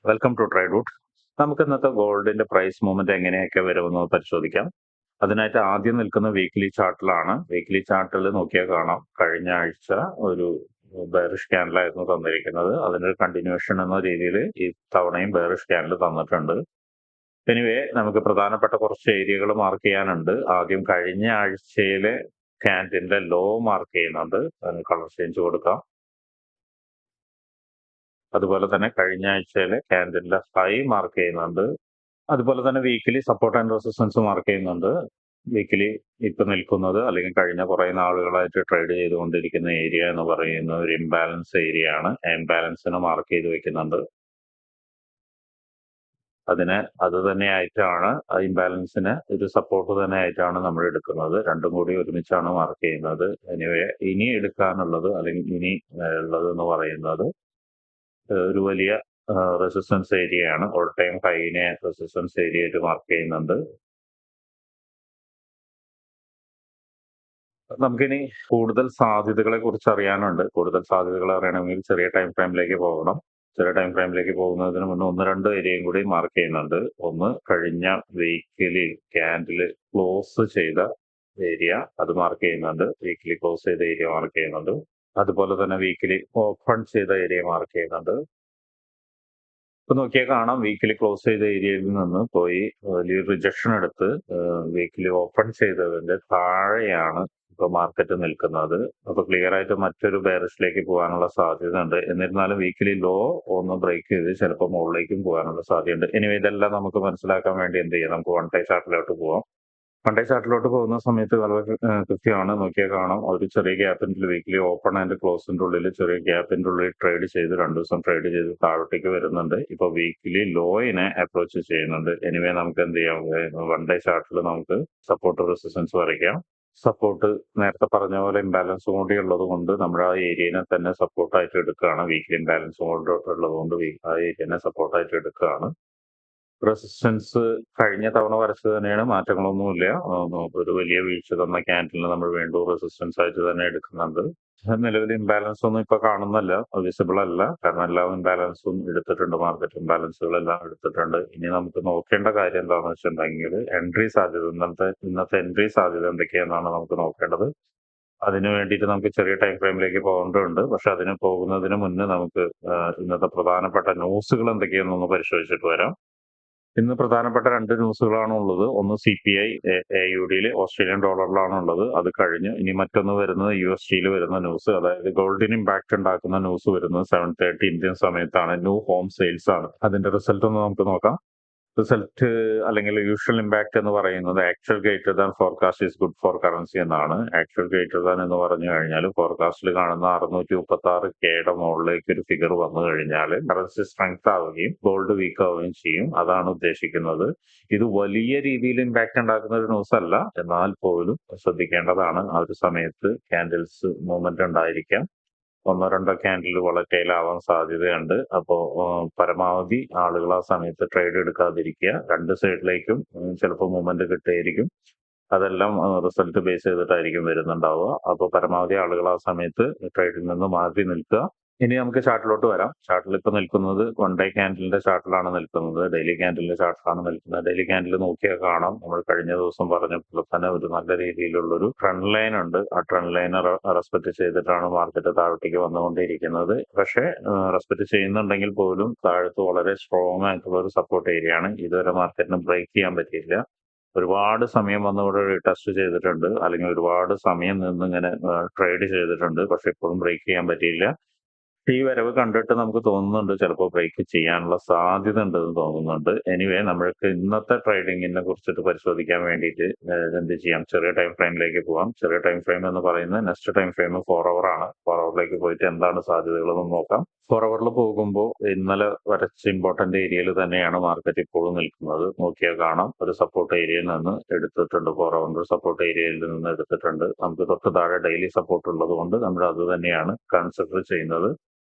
Welcome to ട്രൈഡൂട്ട്. നമുക്ക് ഇന്നത്തെ ഗോൾഡിന്റെ പ്രൈസ് മൂവ്മെന്റ് എങ്ങനെയൊക്കെ വരുമെന്ന് പരിശോധിക്കാം. അതിനായിട്ട് ആദ്യം നിൽക്കുന്ന വീക്ക്ലി ചാർട്ടിലാണ്. വീക്ക്ലി ചാർട്ടിൽ നോക്കിയാൽ കാണാം, കഴിഞ്ഞ ആഴ്ച ഒരു ബെയറിഷ് ക്യാൻഡിലായിരുന്നു തന്നിരിക്കുന്നത്. അതിനൊരു കണ്ടിന്യൂഷൻ എന്ന രീതിയിൽ ഈ തവണയും ബെയറിഷ് ക്യാൻഡിൽ തന്നിട്ടുണ്ട്. എനിവേ, നമുക്ക് പ്രധാനപ്പെട്ട കുറച്ച് ഏരിയകൾ മാർക്ക് ചെയ്യാനുണ്ട്. ആദ്യം കഴിഞ്ഞ ആഴ്ചയിലെ ക്യാൻഡിലിന്റെ ലോ മാർക്ക് ചെയ്യുന്നുണ്ട്. അതിന് കളർ ചേഞ്ച് കൊടുക്കാം. അതുപോലെ തന്നെ കഴിഞ്ഞ ആഴ്ചയിലെ ക്യാൻഡിലിന്റെ ഹൈ മാർക്ക് ചെയ്യുന്നുണ്ട്. അതുപോലെ തന്നെ weekly support and resistance mark ചെയ്യുന്നുണ്ട്. വീക്കിലി ഇപ്പൊ നിൽക്കുന്നത്, അല്ലെങ്കിൽ കഴിഞ്ഞ കുറെ നാളുകളായിട്ട് ട്രേഡ് ചെയ്തുകൊണ്ടിരിക്കുന്ന ഏരിയ എന്ന് പറയുന്ന ഒരു ഇംബാലൻസ് ഏരിയ ആണ്. ഇംബാലൻസിന് മാർക്ക് ചെയ്ത് വെക്കുന്നുണ്ട്. അത് തന്നെയായിട്ടാണ്, ഇംബാലൻസിന് ഒരു സപ്പോർട്ട് തന്നെ ആയിട്ടാണ് നമ്മൾ എടുക്കുന്നത്. രണ്ടും കൂടി ഒരുമിച്ചാണ് മാർക്ക് ചെയ്യുന്നത്. എനിവേ, ഇനി എടുക്കാനുള്ളത് അല്ലെങ്കിൽ ഇനി ഉള്ളത് എന്ന് പറയുന്നത് ഒരു വലിയ റെസിസ്റ്റൻസ് ഏരിയയാണ്. ഓൾ ടൈം ഹൈനെ റെസിസ്റ്റൻസ് ഏരിയ ആയിട്ട് മാർക്ക് ചെയ്യുന്നുണ്ട്. നമുക്കിനി കൂടുതൽ സാധ്യതകളെ കുറിച്ച് അറിയാനുണ്ട്. കൂടുതൽ സാധ്യതകൾ അറിയണമെങ്കിൽ ചെറിയ ടൈം ഫ്രെയിമിലേക്ക് പോകണം. ചെറിയ ടൈം ഫ്രെയിമിലേക്ക് പോകുന്നതിന് മുന്നേ ഒന്ന് രണ്ട് ഏരിയയും കൂടി മാർക്ക് ചെയ്യുന്നുണ്ട്. ഒന്ന്, കഴിഞ്ഞ വീക്കിലി ക്യാൻഡിൽ ക്ലോസ് ചെയ്ത ഏരിയ, അത് മാർക്ക് ചെയ്യുന്നുണ്ട്. വീക്കിലി ക്ലോസ് ചെയ്ത ഏരിയ മാർക്ക് ചെയ്യുന്നുണ്ട്. അതുപോലെ തന്നെ വീക്കിലി ഓപ്പൺ ചെയ്ത ഏരിയ മാർക്ക് ചെയ്യുന്നുണ്ട്. ഇപ്പൊ നോക്കിയാൽ കാണാം, വീക്കിലി ക്ലോസ് ചെയ്ത ഏരിയയിൽ നിന്ന് പോയി വലിയ റിജക്ഷൻ എടുത്ത് വീക്കിലി ഓപ്പൺ ചെയ്തതിന്റെ താഴെയാണ് ഇപ്പൊ മാർക്കറ്റ് നിൽക്കുന്നത്. അപ്പൊ ക്ലിയർ ആയിട്ട് മറ്റൊരു ബെയറിഷിലേക്ക് പോകാനുള്ള സാധ്യത ഉണ്ട്. എന്നിരുന്നാലും വീക്കിലി ലോ ഒന്ന് ബ്രേക്ക് ചെയ്ത് ചിലപ്പോൾ മുകളിലേക്കും പോകാനുള്ള സാധ്യതയുണ്ട്. ഇനി ഇതെല്ലാം നമുക്ക് മനസ്സിലാക്കാൻ വേണ്ടി എന്ത് ചെയ്യാം, നമുക്ക് വൺ ഡേ ചാർട്ടിലോട്ട് പോവാം. വൺ ഡേ ചാർട്ടിലോട്ട് പോകുന്ന സമയത്ത് വളരെ കൃത്യമാണ്. നോക്കിയാൽ കാണാം, ഒരു ചെറിയ ഗ്യാപ്പിന്റെ വീക്കിലി ഓപ്പൺ ആൻഡ് ക്ലോസിന്റെ ഉള്ളിൽ ചെറിയ ഗ്യാപ്പിന്റെ ഉള്ളിൽ ട്രേഡ് ചെയ്ത് 2 ദിവസം ട്രേഡ് ചെയ്ത് താഴോട്ടേക്ക് വരുന്നുണ്ട്. ഇപ്പൊ വീക്കിലി ലോയിനെ അപ്രോച്ച് ചെയ്യുന്നുണ്ട്. എനിവേ, നമുക്ക് എന്ത് ചെയ്യാം, വൺ ഡേ ചാർട്ടിൽ നമുക്ക് സപ്പോർട്ട് റെസിസ്റ്റൻസ് വരയ്ക്കാം. സപ്പോർട്ട് നേരത്തെ പറഞ്ഞ പോലെ ഇംബാലൻസ് കൂടി ഉള്ളത് കൊണ്ട് നമ്മൾ ആ ഏരിയനെ തന്നെ സപ്പോർട്ടായിട്ട് എടുക്കുകയാണ്. വീക്കിലി ഇംബാലൻസ് കൊണ്ട് ഉള്ളത് കൊണ്ട് ആ ഏരിയനെ സപ്പോർട്ടായിട്ട് എടുക്കുകയാണ്. റെസിസ്റ്റൻസ് കഴിഞ്ഞ തവണ വരച്ചത് തന്നെയാണ്, മാറ്റങ്ങളൊന്നുമില്ല. ഒരു വലിയ വീഴ്ച തന്ന ക്യാൻഡിലിന് നമ്മൾ വീണ്ടും റെസിസ്റ്റൻസ് ആയിട്ട് തന്നെ എടുക്കുന്നുണ്ട്. നിലവിൽ ഇംബാലൻസ് ഒന്നും ഇപ്പൊ കാണുന്നില്ല, വിസിബിൾ അല്ല. കാരണം എല്ലാ ഇംബാലൻസും എടുത്തിട്ടുണ്ട്, മാർക്കറ്റ് ഇംബാലൻസുകളെല്ലാം എടുത്തിട്ടുണ്ട്. ഇനി നമുക്ക് നോക്കേണ്ട കാര്യം എന്താണെന്ന് വെച്ചിട്ടുണ്ടെങ്കിൽ എൻട്രി സാധ്യത, ഇന്നത്തെ എൻട്രി സാധ്യത എന്തൊക്കെയാണെന്നാണ് നമുക്ക് നോക്കേണ്ടത്. അതിന് വേണ്ടിയിട്ട് നമുക്ക് ചെറിയ ടൈം ഫ്രെയിമിലേക്ക് പോകേണ്ടതുണ്ട്. പക്ഷെ അതിന് പോകുന്നതിന് മുന്നേ നമുക്ക് ഇന്നത്തെ പ്രധാനപ്പെട്ട ന്യൂസുകൾ എന്തൊക്കെയാണെന്നൊന്ന് പരിശോധിച്ചിട്ട് വരാം. ഇന്ന് പ്രധാനപ്പെട്ട 2 ന്യൂസുകളാണ് ഉള്ളത്. ഒന്ന് CPI AUDയിൽ ഓസ്ട്രേലിയൻ ഡോളറിലാണ് ഉള്ളത്. അത് കഴിഞ്ഞ് ഇനി മറ്റൊന്ന് വരുന്നത് USDയിൽ വരുന്ന ന്യൂസ്, അതായത് ഗോൾഡിന് ഇമ്പാക്ട് ഉണ്ടാക്കുന്ന ന്യൂസ് വരുന്നത് 7:30 ഇന്ത്യൻ സമയത്താണ്. ന്യൂ ഹോം സെയിൽസ് ആണ്. അതിന്റെ റിസൾട്ട് ഒന്ന് നമുക്ക് നോക്കാം. റിസൾട്ട് അല്ലെങ്കിൽ യൂഷ്വൽ ഇമ്പാക്ട് എന്ന് പറയുന്നത് actual greater than forecast is good for currency എന്നാണ്. ആക്ച്വൽ ഗ്രേറ്റർ ദാൻ എന്ന് പറഞ്ഞു കഴിഞ്ഞാൽ ഫോർകാസ്റ്റിൽ കാണുന്ന 636Kയുടെ മുകളിലേക്ക് ഒരു ഫിഗർ വന്നു കഴിഞ്ഞാൽ കറൻസി സ്ട്രെങ്ത് ആവുകയും ഗോൾഡ് വീക്ക് ആവുകയും ചെയ്യും. അതാണ് ഉദ്ദേശിക്കുന്നത്. ഇത് വലിയ രീതിയിൽ ഇമ്പാക്ട് ഉണ്ടാക്കുന്ന ഒരു ന്യൂസ് അല്ല, എന്നാൽ പോലും ശ്രദ്ധിക്കേണ്ടതാണ്. ആ ഒരു സമയത്ത് ക്യാൻഡിൽസ് മൂവ്മെന്റ് ഉണ്ടായിരിക്കാം. ഒന്നോ രണ്ടോ ക്യാൻഡിൽ വളറ്റൈൽ ആവാൻ സാധ്യതയുണ്ട്. അപ്പോ പരമാവധി ആളുകൾ ആ സമയത്ത് ട്രേഡ് എടുക്കാതിരിക്കുക. രണ്ട് സൈഡിലേക്കും ചിലപ്പോൾ മൂവ്മെന്റ് കിട്ടുമായിരിക്കും. അതെല്ലാം റിസൾട്ട് ബേസ് ചെയ്തിട്ടായിരിക്കും വരുന്നുണ്ടാവുക. അപ്പോൾ പരമാവധി ആളുകൾ ആ സമയത്ത് ട്രേഡിൽ നിന്ന് മാറി നിൽക്കുക. ഇനി നമുക്ക് ചാർട്ടിലോട്ട് വരാം. ചാർട്ടിൽ ഇപ്പൊ നിൽക്കുന്നത് വൺ ഡേ ക്യാൻഡിലിന്റെ ചാർട്ടിലാണ് നിൽക്കുന്നത്. ഡെയിലി ക്യാൻഡിലിന്റെ ചാർട്ടിലാണ് നിൽക്കുന്നത്. ഡെയിലി ക്യാൻഡിൽ നോക്കിയാൽ കാണാം, നമ്മൾ കഴിഞ്ഞ ദിവസം പറഞ്ഞപ്പോൾ തന്നെ ഒരു നല്ല രീതിയിലുള്ളൊരു ട്രെൻഡ് ലൈൻ ഉണ്ട്. ആ ട്രെൻഡ് ലൈനെ റെസ്പെക്ട് ചെയ്തിട്ടാണ് മാർക്കറ്റ് താഴോട്ടേക്ക് വന്നുകൊണ്ടിരിക്കുന്നത്. പക്ഷേ റെസ്പെക്ട് ചെയ്യുന്നുണ്ടെങ്കിൽ പോലും താഴത്ത് വളരെ സ്ട്രോങ് ആയിട്ടുള്ള ഒരു സപ്പോർട്ട് ഏരിയ ആണ്. ഇതുവരെ മാർക്കറ്റിന് ബ്രേക്ക് ചെയ്യാൻ പറ്റിയില്ല. ഒരുപാട് സമയം വന്ന് ഇവിടെ ടെസ്റ്റ് ചെയ്തിട്ടുണ്ട്, അല്ലെങ്കിൽ ഒരുപാട് സമയം നിന്ന് ഇങ്ങനെ ട്രേഡ് ചെയ്തിട്ടുണ്ട്. പക്ഷെ ഇപ്പോഴും ബ്രേക്ക് ചെയ്യാൻ പറ്റിയില്ല. ഈ വരവ് കണ്ടിട്ട് നമുക്ക് തോന്നുന്നുണ്ട് ചിലപ്പോൾ ബ്രേക്ക് ചെയ്യാനുള്ള സാധ്യത ഉണ്ടെന്ന് തോന്നുന്നുണ്ട്. എനിവേ, നമ്മൾക്ക് ഇന്നത്തെ ട്രേഡിങ്ങിനെ കുറിച്ചിട്ട് പരിശോധിക്കാൻ വേണ്ടിയിട്ട് എന്ത് ചെയ്യാം, ചെറിയ ടൈം ഫ്രെയിമിലേക്ക് പോവാം. ചെറിയ ടൈം ഫ്രെയിം എന്ന് പറയുന്നത് നെക്സ്റ്റ് ടൈം ഫ്രെയിം 4 അവർ ആണ്. 4 അവറിലേക്ക് പോയിട്ട് എന്താണ് സാധ്യതകളെന്ന് നോക്കാം. 4 അവറിൽ പോകുമ്പോൾ ഇന്നലെ വരച്ച ഇമ്പോർട്ടന്റ് ഏരിയയിൽ തന്നെയാണ് മാർക്കറ്റ് ഇപ്പോഴും നിൽക്കുന്നത്. നോക്കിയാൽ കാണാം, ഒരു സപ്പോർട്ട് ഏരിയയിൽ നിന്ന് എടുത്തിട്ടുണ്ട്. 4 അവർ സപ്പോർട്ട് ഏരിയയിൽ നിന്ന് എടുത്തിട്ടുണ്ട്. നമുക്ക് തൊട്ട് താഴെ ഡെയിലി സപ്പോർട്ട് ഉള്ളത് കൊണ്ട് നമ്മൾ അത് തന്നെയാണ് കൺസിഡർ ചെയ്യുന്നത്.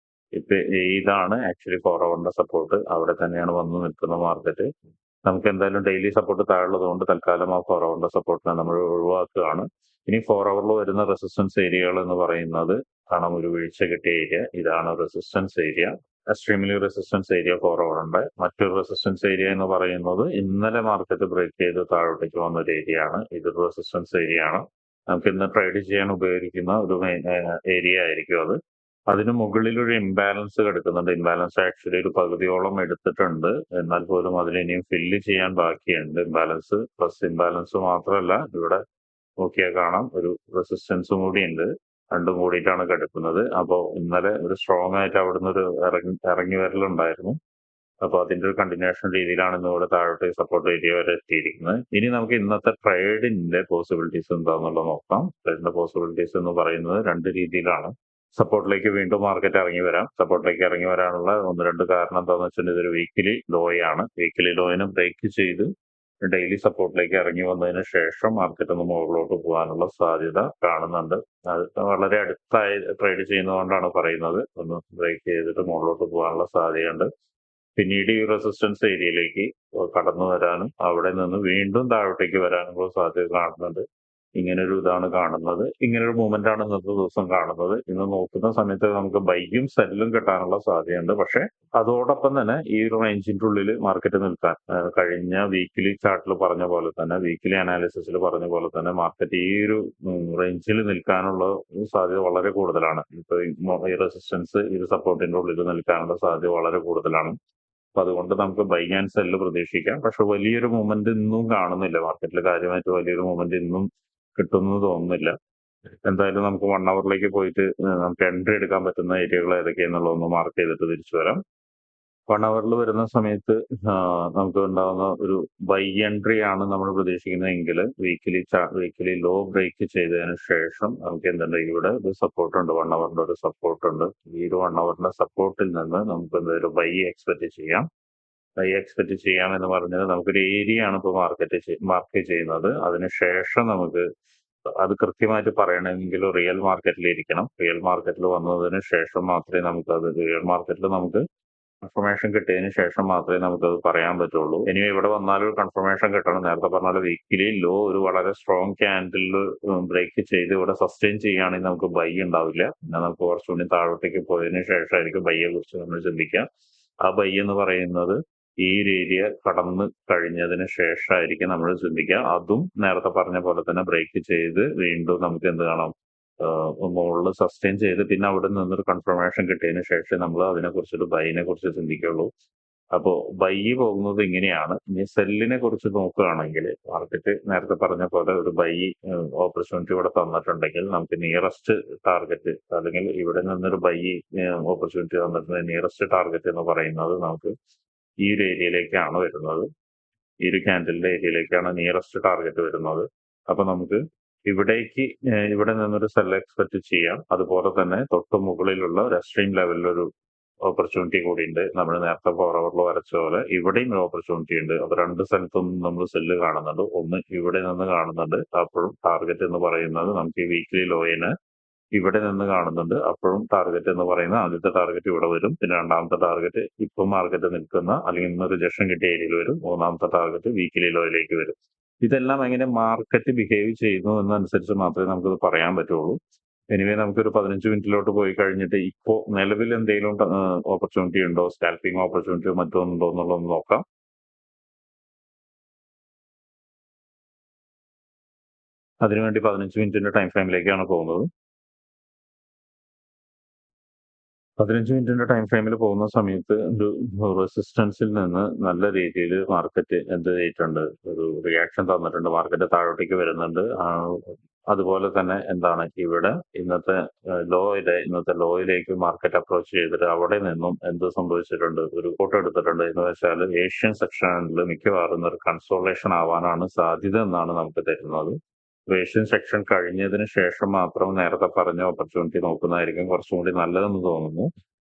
ഇപ്പൊ ഇതാണ് ആക്ച്വലി 4 അവറിന്റെ സപ്പോർട്ട്. അവിടെ തന്നെയാണ് വന്ന് നിൽക്കുന്ന മാർക്കറ്റ്. നമുക്ക് എന്തായാലും ഡെയിലി സപ്പോർട്ട് താഴുള്ളത് കൊണ്ട് തൽക്കാലം ആ 4 അവറിന്റെ സപ്പോർട്ടിനെ നമ്മൾ ഒഴിവാക്കുകയാണ്. ഇനി 4 അവറിൽ വരുന്ന റെസിസ്റ്റൻസ് ഏരിയകൾ എന്ന് പറയുന്നത് കാണാം, ഒരു വീഴ്ച കിട്ടിയ ഏരിയ ഇതാണ് resistance area. Extremely resistance area forward ഉണ്ട്. മറ്റൊരു റെസിസ്റ്റൻസ് ഏരിയ എന്ന് പറയുന്നത് ഇന്നലെ മാർക്കറ്റ് ബ്രേക്ക് ചെയ്ത് താഴോട്ടേക്ക് വന്ന ഒരു ഏരിയ ആണ്. ഇതൊരു റെസിസ്റ്റൻസ് ഏരിയ ആണ്. നമുക്ക് ഇന്ന് ട്രേഡ് ചെയ്യാൻ ഉപയോഗിക്കുന്ന ഒരു ഏരിയ ആയിരിക്കും അത്. അതിന് മുകളിൽ ഒരു ഇംബാലൻസ് കിടക്കുന്നുണ്ട്. ഇംബാലൻസ് ആക്ച്വലി ഒരു പകുതിയോളം എടുത്തിട്ടുണ്ട്. എന്നാൽ പോലും അതിൽ ഇനിയും ഫില്ല് ചെയ്യാൻ ബാക്കിയുണ്ട് ഇംബാലൻസ്. പ്ലസ് ഇംബാലൻസ് മാത്രമല്ല, ഇവിടെ നോക്കിയാൽ കാണാം ഒരു റെസിസ്റ്റൻസും കൂടി ഉണ്ട്. രണ്ടും കൂടിയിട്ടാണ് കിടക്കുന്നത്. അപ്പോ ഇന്നലെ ഒരു സ്ട്രോങ് ആയിട്ട് അവിടുന്ന് ഒരു ഇറങ്ങി വരലുണ്ടായിരുന്നു. അപ്പൊ അതിന്റെ ഒരു കണ്ടിന്യൂഷൻ രീതിയിലാണ് ഇന്ന് ഇവിടെ താഴോട്ട് സപ്പോർട്ട് ഏരിയ വരെ എത്തിയിരിക്കുന്നത്. ഇനി നമുക്ക് ഇന്നത്തെ ട്രേഡിന്റെ പോസിബിലിറ്റീസ് എന്താണെന്നുള്ളത് നോക്കാം. ട്രേഡിന്റെ പോസിബിലിറ്റീസ് എന്ന് പറയുന്നത് രണ്ട് രീതിയിലാണ്. സപ്പോർട്ടിലേക്ക് വീണ്ടും മാർക്കറ്റ് ഇറങ്ങി വരാം. സപ്പോർട്ടിലേക്ക് ഇറങ്ങി വരാനുള്ള ഒന്ന് രണ്ട് കാരണം എന്താണെന്ന് വെച്ചാൽ ഇതൊരു വീക്കിലി ലോ ആണ്. വീക്കിലി ലോയിനെ ബ്രേക്ക് ചെയ്ത് ഡെയിലി സപ്പോർട്ടിലേക്ക് ഇറങ്ങി വന്നതിന് ശേഷം മാർക്കറ്റ് ഒന്ന് മുകളിലോട്ട് പോകാനുള്ള സാധ്യത കാണുന്നുണ്ട്. അത് വളരെ അടുത്തായി ട്രേഡ് ചെയ്യുന്നതുകൊണ്ടാണ് പറയുന്നത്. ഒന്ന് ബ്രേക്ക് ചെയ്തിട്ട് മുകളിലോട്ട് പോകാനുള്ള സാധ്യതയുണ്ട്. പിന്നീട് ഈ റെസിസ്റ്റൻസ് ഏരിയയിലേക്ക് കടന്നു വരാനും അവിടെ നിന്ന് വീണ്ടും താഴോട്ടേക്ക് വരാനുള്ള സാധ്യത കാണുന്നുണ്ട്. ഇങ്ങനൊരു ഇതാണ് കാണുന്നത്. ഇങ്ങനൊരു മൂവ്മെന്റ് ആണ് ഇന്നത്തെ ദിവസം കാണുന്നത്. ഇന്ന് നോക്കുന്ന സമയത്ത് നമുക്ക് ബൈയും സെല്ലും കിട്ടാനുള്ള സാധ്യതയുണ്ട്. പക്ഷെ അതോടൊപ്പം തന്നെ ഈ ഒരു റേഞ്ചിന്റെ ഉള്ളിൽ മാർക്കറ്റ് നിൽക്കാൻ കഴിഞ്ഞ വീക്കിലി ചാർട്ടിൽ പറഞ്ഞ പോലെ തന്നെ, വീക്കിലി അനാലിസിസിൽ പറഞ്ഞ പോലെ തന്നെ മാർക്കറ്റ് ഈ ഒരു റേഞ്ചിൽ നിൽക്കാനുള്ള സാധ്യത വളരെ കൂടുതലാണ്. ഇപ്പൊ ഈ റെസിസ്റ്റൻസ് ഈ സപ്പോർട്ടിന്റെ ഉള്ളിൽ നിൽക്കാനുള്ള സാധ്യത വളരെ കൂടുതലാണ്. അപ്പൊ അതുകൊണ്ട് നമുക്ക് ബൈ ആൻഡ് സെല്ല് പ്രതീക്ഷിക്കാം. പക്ഷെ വലിയൊരു മൂവ്മെന്റ് ഇന്നും കാണുന്നില്ല. മാർക്കറ്റിൽ കാര്യമായിട്ട് വലിയൊരു മൂവ്മെന്റ് ഇന്നും കിട്ടുമെന്ന് തോന്നുന്നില്ല. എന്തായാലും നമുക്ക് 1 അവറിലേക്ക് പോയിട്ട് നമുക്ക് എൻട്രി എടുക്കാൻ പറ്റുന്ന ഏരിയകൾ ഏതൊക്കെയാന്നുള്ളതൊന്ന് മാർക്ക് ചെയ്തിട്ട് തിരിച്ചു വരാം. 1 അവറിൽ വരുന്ന സമയത്ത് നമുക്ക് ഉണ്ടാകുന്ന ഒരു ബൈ എൻട്രി ആണ് നമ്മൾ പ്രതീക്ഷിക്കുന്നതെങ്കിൽ വീക്കിലി ലോ ബ്രേക്ക് ചെയ്തതിന് ശേഷം നമുക്ക് എന്തുണ്ട്, ഇവിടെ ഒരു സപ്പോർട്ട് ഉണ്ട്. 1 അവറിന്റെ ഒരു സപ്പോർട്ട് ഉണ്ട്. ഈ ഒരു 1 അവറിന്റെ സപ്പോർട്ടിൽ നിന്ന് നമുക്ക് എന്തൊരു ബൈ എക്സ്പെക്ട് ചെയ്യാം. ബൈ എക്സ്പെക്ട് ചെയ്യാം എന്ന് പറഞ്ഞാൽ നമുക്കൊരു ഏരിയ ആണ് ഇപ്പോൾ മാർക്ക് ചെയ്യുന്നത്. അതിനുശേഷം നമുക്ക് അത് കൃത്യമായിട്ട് പറയണമെങ്കിൽ റിയൽ മാർക്കറ്റിൽ ഇരിക്കണം. റിയൽ മാർക്കറ്റിൽ വന്നതിന് ശേഷം മാത്രമേ റിയൽ മാർക്കറ്റിൽ നമുക്ക് കൺഫർമേഷൻ കിട്ടിയതിന് ശേഷം മാത്രമേ നമുക്കത് പറയാൻ പറ്റുള്ളൂ. ഇനി ഇവിടെ വന്നാലും ഒരു കൺഫർമേഷൻ കിട്ടണം. നേരത്തെ പറഞ്ഞ പോലെ വീക്കിലി ലോ ഒരു വളരെ സ്ട്രോങ് ക്യാൻഡിൽ ബ്രേക്ക് ചെയ്ത് ഇവിടെ സസ്റ്റെയിൻ ചെയ്യുകയാണെങ്കിൽ നമുക്ക് ബൈ ഉണ്ടാവില്ല. പിന്നെ നമുക്ക് കുറച്ചുകൂടി താഴോട്ടേക്ക് പോയതിനു ശേഷമായിരിക്കും ബൈയെ കുറിച്ച് നമ്മൾ ചിന്തിക്കുക. ആ ബൈ എന്ന് പറയുന്നത് ഈ ഒരു ഏരിയ കടന്ന് കഴിഞ്ഞതിന് ശേഷമായിരിക്കും നമ്മൾ ചിന്തിക്കുക. അതും നേരത്തെ പറഞ്ഞ പോലെ തന്നെ ബ്രേക്ക് ചെയ്ത് വീണ്ടും നമുക്ക് എന്ത് കാണാം, മുകളിൽ സസ്റ്റെയിൻ ചെയ്ത് പിന്നെ അവിടെ നിന്നൊരു കൺഫർമേഷൻ കിട്ടിയതിന് ശേഷം നമ്മൾ അതിനെക്കുറിച്ചൊരു ബൈനെ കുറിച്ച് ചിന്തിക്കുള്ളൂ. അപ്പോ ബൈ പോകുന്നത് ഇങ്ങനെയാണ്. ഇനി സെല്ലിനെ കുറിച്ച് നോക്കുകയാണെങ്കിൽ മാർക്കറ്റ് നേരത്തെ പറഞ്ഞ പോലെ ഒരു ബൈ ഓപ്പർച്യൂണിറ്റി ഇവിടെ തന്നിട്ടുണ്ടെങ്കിൽ നമുക്ക് നിയറസ്റ്റ് ടാർഗറ്റ് അല്ലെങ്കിൽ ഇവിടെ നിന്നൊരു ബൈ ഓപ്പർച്യൂണിറ്റി തന്നിട്ടുണ്ട്. നിയറസ്റ്റ് ടാർഗറ്റ് എന്ന് പറയുന്നത് നമുക്ക് ഈ ഒരു ഏരിയയിലേക്കാണ് വരുന്നത്. ഈ ഒരു ക്യാൻഡലിന്റെ ഏരിയയിലേക്കാണ് നിയറസ്റ്റ് ടാർഗറ്റ് വരുന്നത്. അപ്പൊ നമുക്ക് ഇവിടേക്ക് ഇവിടെ നിന്നൊരു സെൽ എക്സ്പെക്ട് ചെയ്യാം. അതുപോലെ തന്നെ തൊട്ട് മുകളിലുള്ള ഒരു എക്സ്ട്രീം ലെവലിലൊരു ഓപ്പർച്യൂണിറ്റി കൂടി ഉണ്ട്. നമ്മൾ നേരത്തെ ഫോർവേഡിൽ വരച്ച പോലെ ഇവിടെയും ഒരു ഓപ്പർച്യൂണിറ്റി ഉണ്ട്. അപ്പൊ രണ്ട് സ്ഥലത്തും നമ്മൾ സെല്ല് കാണുന്നുണ്ട്. ഒന്ന് ഇവിടെ നിന്ന് കാണുന്നുണ്ട്. അപ്പോഴും ടാർഗറ്റ് എന്ന് പറയുന്നത് നമുക്ക് ഈ വീക്ക്ലി ലോയിന് ഇവിടെ നിന്ന് കാണുന്നുണ്ട്. അപ്പോഴും ടാർഗറ്റ് എന്ന് പറയുന്ന ആദ്യത്തെ ടാർഗറ്റ് ഇവിടെ വരും. പിന്നെ രണ്ടാമത്തെ ടാർഗറ്റ് ഇപ്പം മാർക്കറ്റ് നിൽക്കുന്ന അല്ലെങ്കിൽ ഇന്ന് റിജക്ഷൻ കിട്ടിയ ഏരിയയിൽ വരും. മൂന്നാമത്തെ ടാർഗറ്റ് വീക്കിലി ലോയിലേക്ക് വരും. ഇതെല്ലാം എങ്ങനെ മാർക്കറ്റ് ബിഹേവ് ചെയ്യുന്നു എന്നനുസരിച്ച് മാത്രമേ നമുക്കത് പറയാൻ പറ്റുള്ളൂ. എനിവേ നമുക്കൊരു 15 മിനിറ്റിലോട്ട് പോയി കഴിഞ്ഞിട്ട് ഇപ്പോ നിലവിൽ എന്തെങ്കിലും ഓപ്പർച്യൂണിറ്റി ഉണ്ടോ, സ്കാൽപ്പിംഗ് ഓപ്പർച്യൂണിറ്റിയോ മറ്റോ ഉണ്ടോ എന്നുള്ളതൊന്ന് നോക്കാം. അതിനുവേണ്ടി 15 മിനിറ്റിന്റെ ടൈം ഫ്രെയിമിലേക്കാണ് പോകുന്നത്. 15 മിനിറ്റിന്റെ ടൈം ഫ്രെയിമിൽ പോകുന്ന സമയത്ത് ഒരു റെസിസ്റ്റൻസിൽ നിന്ന് നല്ല രീതിയിൽ മാർക്കറ്റ് എന്ത് ചെയ്തിട്ടുണ്ട്, ഒരു റിയാക്ഷൻ തന്നിട്ടുണ്ട്. മാർക്കറ്റ് താഴോട്ടേക്ക് വരുന്നുണ്ട്. അതുപോലെ തന്നെ എന്താണ് ഇവിടെ ഇന്നത്തെ ലോയിലേക്ക് മാർക്കറ്റ് അപ്രോച്ച് ചെയ്തിട്ട് അവിടെ നിന്നും എന്ത് സംഭവിച്ചിട്ടുണ്ട്, ഒരു ഫോട്ടോ എടുത്തിട്ടുണ്ട്. എന്ന് വെച്ചാൽ ഏഷ്യൻ സെക്ഷനിൽ മിക്കവാറും ഒരു കൺസോളേഷൻ ആവാനാണ് സാധ്യത എന്നാണ് നമുക്ക് തരുന്നത്. ഏഷ്യൻ സെക്ഷൻ കഴിഞ്ഞതിന് ശേഷം മാത്രം നേരത്തെ പറഞ്ഞ ഓപ്പർച്യൂണിറ്റി നോക്കുന്നതായിരിക്കും കുറച്ചും കൂടി നല്ലതെന്ന് തോന്നുന്നു.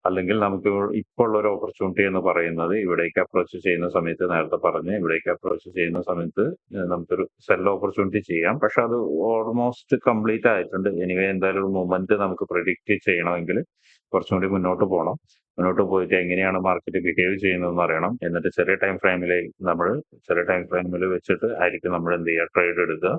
അല്ലെങ്കിൽ നമുക്ക് ഇപ്പോൾ ഉള്ള ഒരു ഓപ്പർച്യൂണിറ്റി എന്ന് പറയുന്നത് ഇവിടേക്ക് അപ്രോച്ച് ചെയ്യുന്ന സമയത്ത് നേരത്തെ പറഞ്ഞ് ഇവിടേക്ക് അപ്രോച്ച് ചെയ്യുന്ന സമയത്ത് നമുക്കൊരു സെൽ ഓപ്പർച്യൂണിറ്റി ചെയ്യാം. പക്ഷെ അത് ഓൾമോസ്റ്റ് കംപ്ലീറ്റ് ആയിട്ടുണ്ട്. എനിവേ എന്തായാലും ഒരു മൊമെന്റ് നമുക്ക് പ്രിഡിക്റ്റ് ചെയ്യണമെങ്കിൽ കുറച്ചും കൂടി മുന്നോട്ട് പോകണം. മുന്നോട്ട് പോയിട്ട് എങ്ങനെയാണ് മാർക്കറ്റ് ബിഹേവ് ചെയ്യുന്നതെന്ന് അറിയണം. എന്നിട്ട് ചെറിയ ടൈം ഫ്രെയിമിൽ വെച്ചിട്ട് ആയിരിക്കും നമ്മൾ എന്ത് ചെയ്യുക, ട്രേഡ് എടുക്കുക.